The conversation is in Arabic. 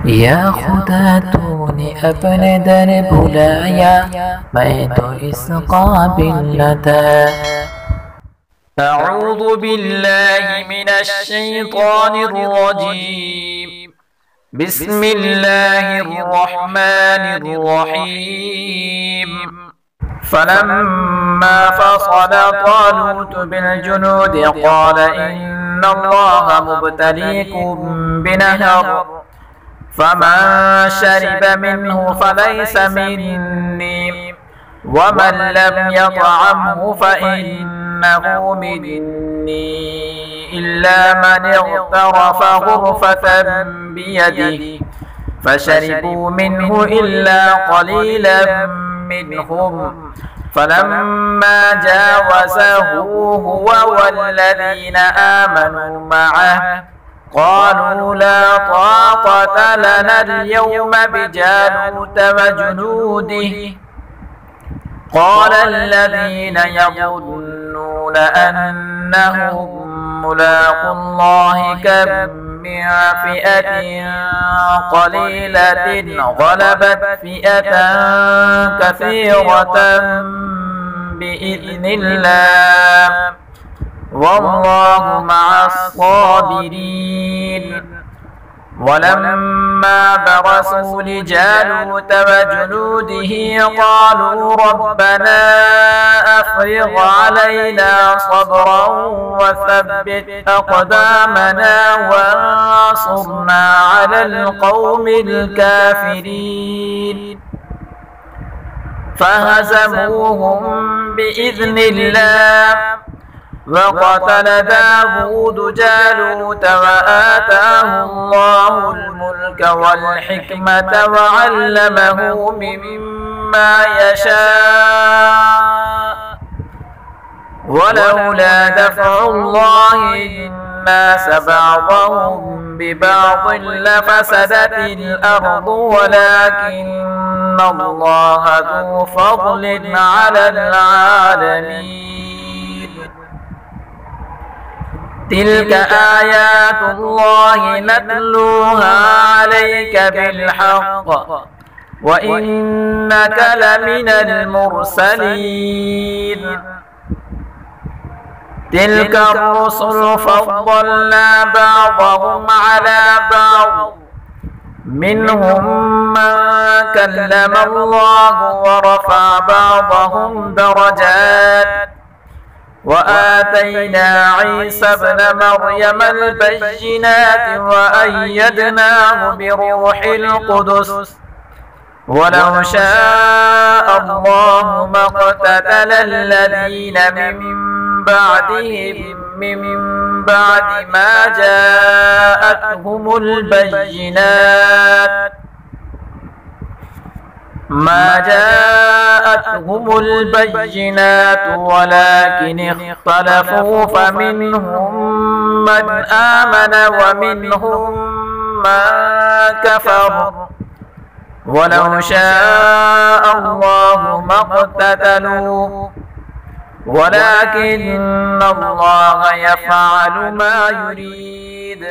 या खुदा तूने अपने दर बुलाया, मैं तो इस काबिल न था। أعوذ بالله من الشيطان الرجيم. بسم الله الرحمن الرحيم. فلما فصل طالوت بالجنود قال إن الله مبتليكم بنهر، فمن شرب منه فليس مني، ومن لم يطعمه فإنه مني إلا من اغترف غرفة بيده، فشربوا منه إلا قليلا منهم. فلما جاوزه هو والذين آمنوا معه قالوا لا طاقة لنا اليوم بجالوت وجنوده. قال الذين يظنون أنهم ملاقو الله كم من فئة قليلة غلبت فئة كثيرة بإذن الله، والله مع الصابرين. ولما برزوا لجالوت وجنوده قالوا ربنا أفرغ علينا صبرا وثبت أقدامنا وانصرنا على القوم الكافرين. فهزموهم بإذن الله، وقتل داود جالوت وآتاه الله الملك والحكمة وعلمه مما يشاء، ولولا دفع الله الناس بعضهم ببعض لفسدت الأرض، ولكن الله ذو فضل على العالمين. تلك آيات الله نتلوها عليك بالحق، وإنك لمن المرسلين. تلك الرسل فضلنا بعضهم على بعض، منهم من كلم الله ورفع بعضهم درجات، وآتينا عيسى ابن مريم البينات وأيدناه بروح القدس، ولو شاء الله ما اقتتل الذين من بعدهم من بعد ما جاءتهم البينات ولكن اختلفوا، فمنهم من آمن ومنهم من كفر، ولو شاء الله ما اقتتلوا، ولكن الله يفعل ما يريد.